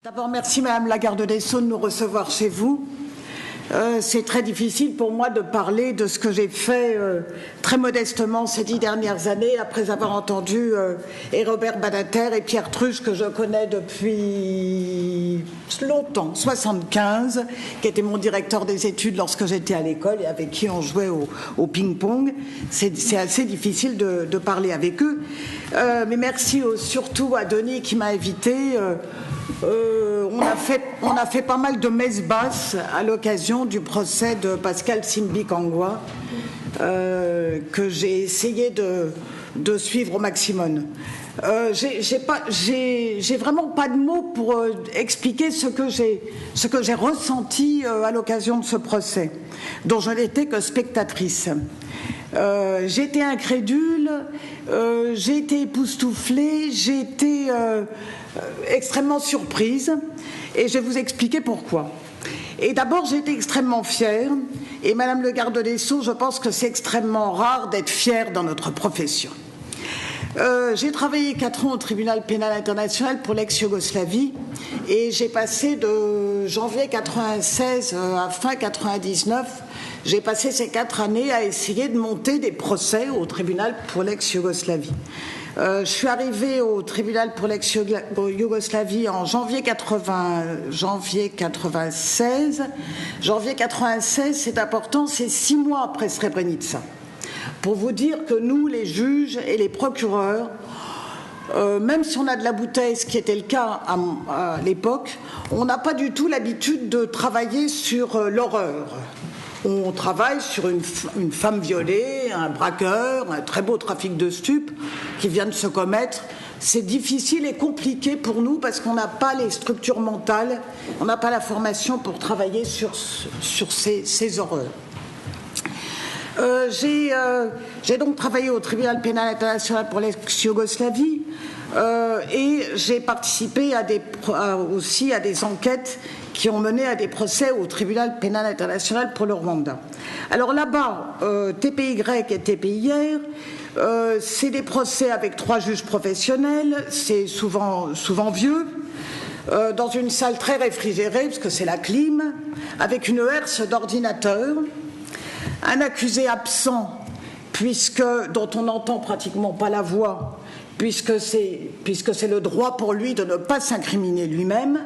D'abord, merci Madame la Garde des Sceaux de nous recevoir chez vous. C'est très difficile pour moi de parler de ce que j'ai fait très modestement ces 10 dernières années après avoir entendu et Robert Badinter et Pierre Truche, que je connais depuis longtemps, 75, qui était mon directeur des études lorsque j'étais à l'école et avec qui on jouait au ping-pong. C'est assez difficile de parler avec eux. Mais merci surtout à Denis qui m'a invité. On a fait pas mal de messes basses à l'occasion du procès de Pascal Simbi-Kangwa que j'ai essayé de suivre au maximum. J'ai vraiment pas de mots pour expliquer ce que j'ai ressenti à l'occasion de ce procès, dont je n'étais que spectatrice. J'ai été incrédule, j'ai été époustouflée, j'ai été extrêmement surprise, et je vais vous expliquer pourquoi. Et d'abord, j'ai été extrêmement fière, et Madame le Garde des Sceaux, je pense que c'est extrêmement rare d'être fière dans notre profession. J'ai travaillé 4 ans au tribunal pénal international pour l'ex-Yougoslavie, et j'ai passé de janvier 96 à fin 99. J'ai passé ces 4 années à essayer de monter des procès au tribunal pour l'ex-Yougoslavie. Je suis arrivée au tribunal pour l'ex-Yougoslavie en janvier 96. Janvier 96, c'est important, c'est 6 mois après Srebrenica. Pour vous dire que nous, les juges et les procureurs, même si on a de la bouteille, ce qui était le cas à l'époque, on n'a pas du tout l'habitude de travailler sur l'horreur. On travaille sur une femme violée, un braqueur, un très beau trafic de stupes qui vient de se commettre. C'est difficile et compliqué pour nous parce qu'on n'a pas les structures mentales, on n'a pas la formation pour travailler sur ces horreurs. J'ai donc travaillé au tribunal pénal international pour l'ex-Yougoslavie et j'ai participé aussi à des enquêtes qui ont mené à des procès au tribunal pénal international pour le Rwanda. Alors là-bas, TPY et TPIR, c'est des procès avec 3 juges professionnels, c'est souvent vieux, dans une salle très réfrigérée, parce que c'est la clim, avec une herse d'ordinateur, un accusé absent, dont on n'entend pratiquement pas la voix, puisque c'est le droit pour lui de ne pas s'incriminer lui-même.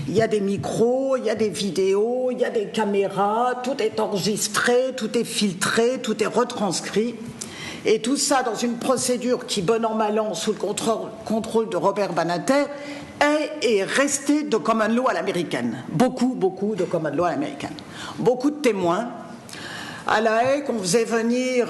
Il y a des micros, il y a des vidéos, il y a des caméras, tout est enregistré, tout est filtré, tout est retranscrit. Et tout ça dans une procédure qui, bon an mal an, sous le contrôle de Robert Badinter, est resté de common law à l'américaine. Beaucoup de common law à l'américaine. Beaucoup de témoins. À La Haye, qu'on faisait venir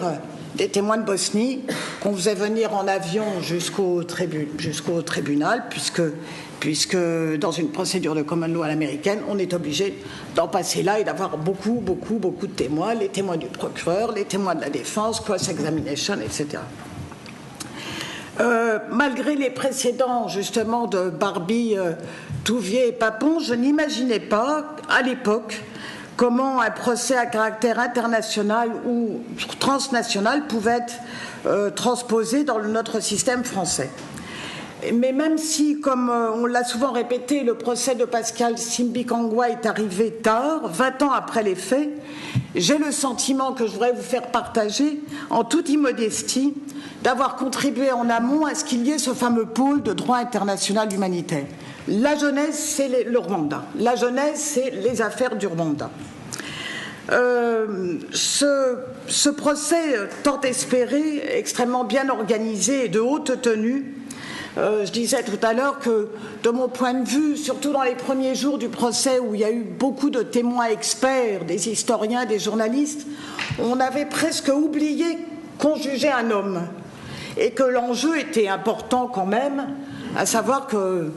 des témoins de Bosnie, qu'on faisait venir en avion jusqu'au tribunal, puisque dans une procédure de common law à l'américaine, on est obligé d'en passer là et d'avoir beaucoup de témoins, les témoins du procureur, les témoins de la défense, cross-examination, etc. Malgré les précédents, justement, de Barbie, Touvier et Papon, je n'imaginais pas, à l'époque, comment un procès à caractère international ou transnational pouvait être transposé dans notre système français. Mais même si, comme on l'a souvent répété, le procès de Pascal Simbi-Kangwa est arrivé tard, 20 ans après les faits, j'ai le sentiment que je voudrais vous faire partager, en toute immodestie, d'avoir contribué en amont à ce qu'il y ait ce fameux pôle de droit international humanitaire. La genèse, c'est le Rwanda. La genèse, c'est les affaires du Rwanda. Ce procès tant espéré, extrêmement bien organisé et de haute tenue, je disais tout à l'heure que, de mon point de vue, surtout dans les premiers jours du procès où il y a eu beaucoup de témoins experts, des historiens, des journalistes, on avait presque oublié qu'on jugeait un homme et que l'enjeu était important quand même, à savoir que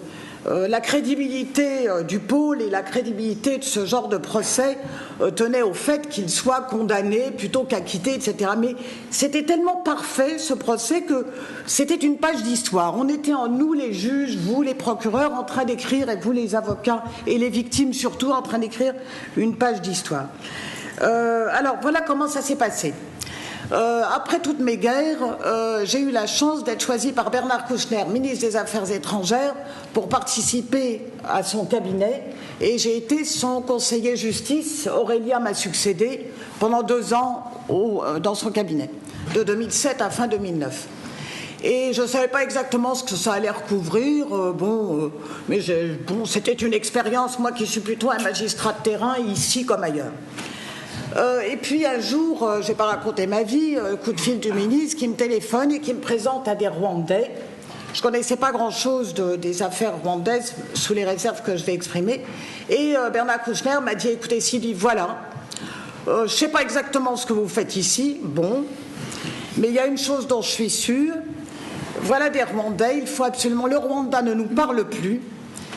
la crédibilité du pôle et la crédibilité de ce genre de procès tenait au fait qu'il soit condamné plutôt qu'acquitté, etc. Mais c'était tellement parfait ce procès que c'était une page d'histoire. On était nous les juges, vous les procureurs, en train d'écrire, et vous les avocats et les victimes surtout, en train d'écrire une page d'histoire. Alors voilà comment ça s'est passé. Après toutes mes guerres, j'ai eu la chance d'être choisie par Bernard Kouchner, ministre des Affaires étrangères, pour participer à son cabinet. Et j'ai été son conseiller justice. Aurélia m'a succédé pendant 2 ans dans son cabinet, de 2007 à fin 2009. Et je ne savais pas exactement ce que ça allait recouvrir, mais c'était une expérience, moi qui suis plutôt un magistrat de terrain, ici comme ailleurs. Et puis un jour, je n'ai pas raconté ma vie, coup de fil du ministre qui me téléphone et qui me présente à des Rwandais. Je ne connaissais pas grand-chose des affaires rwandaises, sous les réserves que je vais exprimer. Et Bernard Kouchner m'a dit, écoutez Sylvie, voilà, je ne sais pas exactement ce que vous faites ici, bon, mais il y a une chose dont je suis sûre, voilà des Rwandais, il faut absolument, le Rwanda ne nous parle plus,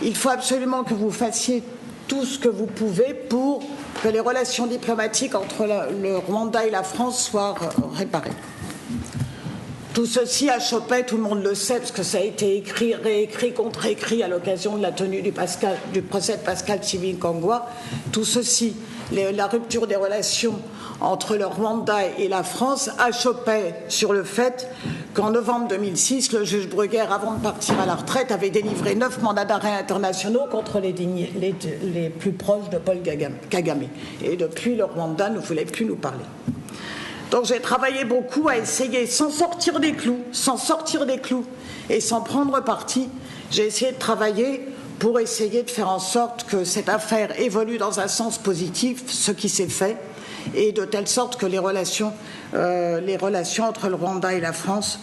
il faut absolument que vous fassiez tout ce que vous pouvez pour que les relations diplomatiques entre le Rwanda et la France soient réparées. Tout ceci achoppait, tout le monde le sait, parce que ça a été écrit, réécrit, contre-écrit à l'occasion de la tenue du procès de Pascal Chivinkongwa. Tout ceci, la rupture des relations entre le Rwanda et la France, achoppait sur le fait qu'en novembre 2006, le juge Bruguer, avant de partir à la retraite, avait délivré 9 mandats d'arrêt internationaux contre les plus proches de Paul Kagame. Et depuis, le Rwanda ne voulait plus nous parler. Donc j'ai travaillé beaucoup à essayer, sans sortir des clous, et sans prendre parti, j'ai essayé de travailler pour essayer de faire en sorte que cette affaire évolue dans un sens positif, ce qui s'est fait, et de telle sorte que les relations entre le Rwanda et la France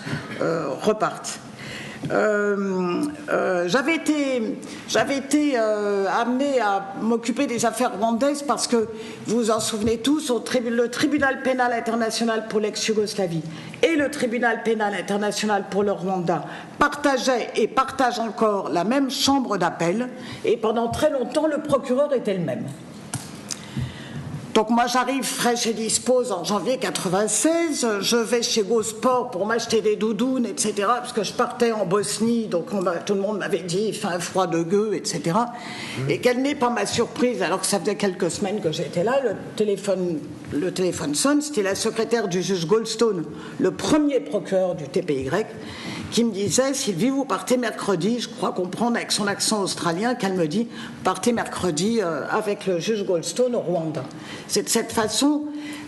repartent. J'avais été amenée à m'occuper des affaires rwandaises parce que, vous vous en souvenez tous, le tribunal pénal international pour l'ex-Yougoslavie et le tribunal pénal international pour le Rwanda partageaient et partagent encore la même chambre d'appel, et pendant très longtemps le procureur était le même. Donc moi j'arrive fraîche et dispose en janvier 96, je vais chez Gosport pour m'acheter des doudounes, etc., parce que je partais en Bosnie, donc tout le monde m'avait dit il fait un froid de gueux, etc. Et quelle n'est pas ma surprise, alors que ça faisait quelques semaines que j'étais là, le téléphone sonne, c'était la secrétaire du juge Goldstone, le premier procureur du TPY, qui me disait, Sylvie, vous partez mercredi, je crois comprendre avec son accent australien qu'elle me dit, partez mercredi avec le juge Goldstone au Rwanda. C'est de cette façon,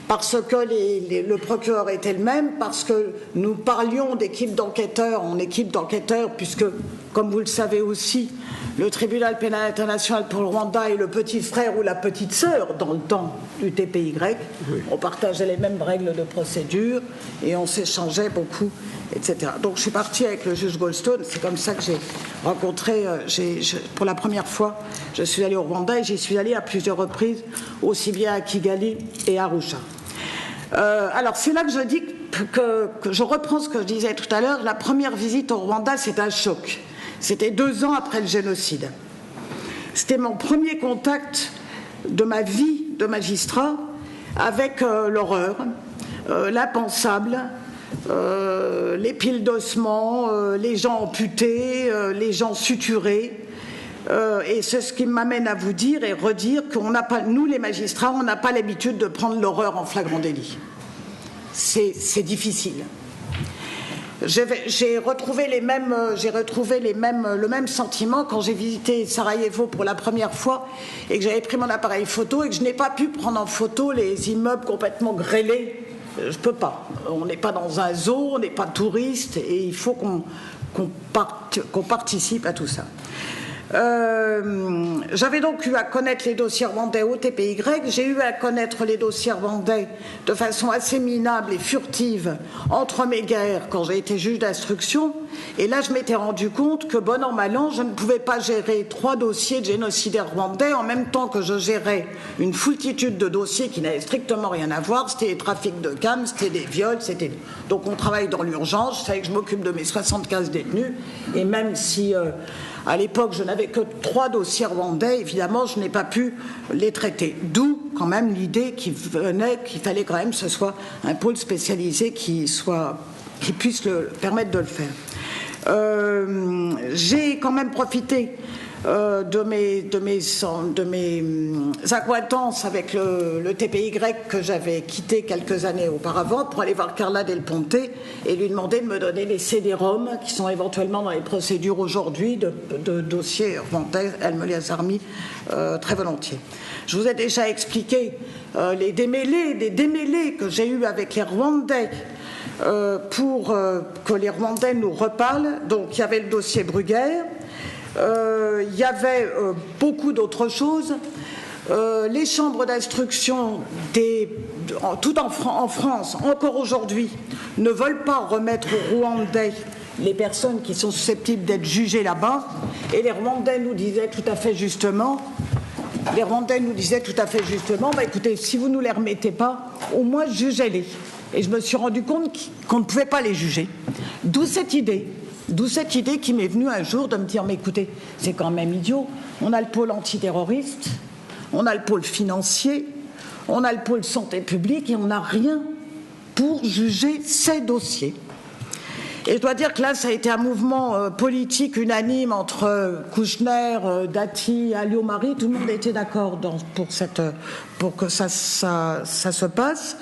parce que le procureur était le même, parce que nous parlions d'équipe d'enquêteurs en équipe d'enquêteurs, puisque, comme vous le savez aussi, le tribunal pénal international pour le Rwanda est le petit frère ou la petite sœur dans le temps du TPY. Oui. On partageait les mêmes règles de procédure et on s'échangeait beaucoup, etc. Donc je suis partie avec le juge Goldstone, c'est comme ça que j'ai rencontré, pour la première fois, je suis allée au Rwanda et j'y suis allée à plusieurs reprises, aussi bien à Kigali et à Arusha. Alors c'est là que je dis que je reprends ce que je disais tout à l'heure, la première visite au Rwanda, c'est un choc. C'était 2 ans après le génocide. C'était mon premier contact de ma vie de magistrat avec l'horreur, l'impensable, les piles d'ossements, les gens amputés, les gens suturés. Et c'est ce qui m'amène à vous dire et redire qu'on n'a pas, nous les magistrats, on n'a pas l'habitude de prendre l'horreur en flagrant délit. C'est difficile. J'ai retrouvé le même sentiment quand j'ai visité Sarajevo pour la première fois et que j'avais pris mon appareil photo et que je n'ai pas pu prendre en photo les immeubles complètement grêlés. Je ne peux pas. On n'est pas dans un zoo, on n'est pas touriste et il faut qu'on participe à tout ça. J'avais donc eu à connaître les dossiers rwandais au TPY, j'ai eu à connaître les dossiers rwandais de façon assez minable et furtive entre mes guerres quand j'ai été juge d'instruction, et là je m'étais rendu compte que bon an mal an je ne pouvais pas gérer 3 dossiers de génocidaires rwandais en même temps que je gérais une foultitude de dossiers qui n'avaient strictement rien à voir, c'était des trafics de cam, c'était des viols, donc on travaille dans l'urgence, je savais que je m'occupe de mes 75 détenus, et même si à l'époque, je n'avais que 3 dossiers rwandais. Évidemment, je n'ai pas pu les traiter. D'où, quand même, l'idée qu'il fallait quand même que ce soit un pôle spécialisé qui puisse permettre de le faire. J'ai quand même profité de mes accointances avec le TPY que j'avais quitté quelques années auparavant pour aller voir Carla Del Ponte et lui demander de me donner les CD-ROM qui sont éventuellement dans les procédures aujourd'hui de dossiers rwandais. Elle me les a remis très volontiers. Je vous ai déjà expliqué les démêlés que j'ai eus avec les Rwandais pour que les Rwandais nous reparlent. Donc il y avait le dossier Bruguère. Il y avait beaucoup d'autres choses. Les chambres d'instruction, tout en France, encore aujourd'hui, ne veulent pas remettre aux Rwandais les personnes qui sont susceptibles d'être jugées là-bas. Et les Rwandais nous disaient tout à fait justement, bah, écoutez, si vous ne nous les remettez pas, au moins jugez-les. Et je me suis rendu compte qu'on ne pouvait pas les juger. D'où cette idée qui m'est venue un jour de me dire, mais écoutez, c'est quand même idiot, on a le pôle antiterroriste, on a le pôle financier, on a le pôle santé publique et on n'a rien pour juger ces dossiers. Et je dois dire que là, ça a été un mouvement politique unanime entre Kouchner, Dati, Alliot-Marie, tout le monde était d'accord pour que ça se passe.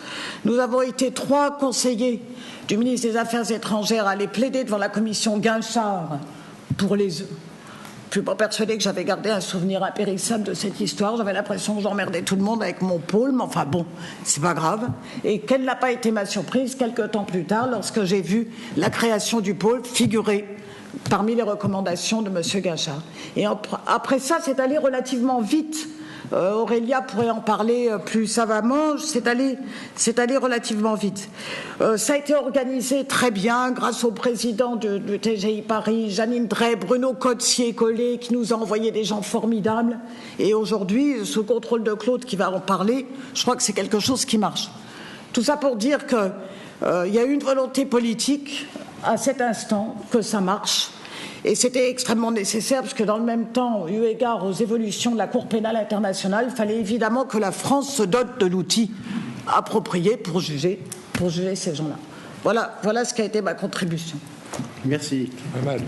Nous avons été 3 conseillers du ministre des Affaires étrangères à aller plaider devant la commission Guinchard pour les... Je ne suis pas persuadée que j'avais gardé un souvenir impérissable de cette histoire. J'avais l'impression que j'emmerdais tout le monde avec mon pôle, mais enfin bon, c'est pas grave. Et quelle n'a pas été ma surprise quelques temps plus tard lorsque j'ai vu la création du pôle figurer parmi les recommandations de M. Guinchard. Et après ça, c'est allé relativement vite. Aurélia pourrait en parler plus savamment. C'est allé relativement vite. Ça a été organisé très bien grâce au président du TGI Paris, Janine Drey, Bruno Cotsier-Collet, qui nous a envoyé des gens formidables. Et aujourd'hui, sous contrôle de Claude qui va en parler, je crois que c'est quelque chose qui marche. Tout ça pour dire qu'il y a une volonté politique à cet instant que ça marche. Et c'était extrêmement nécessaire parce que dans le même temps, eu égard aux évolutions de la Cour pénale internationale, il fallait évidemment que la France se dote de l'outil approprié pour juger ces gens-là. Voilà ce qui a été ma contribution. Merci. Pas mal.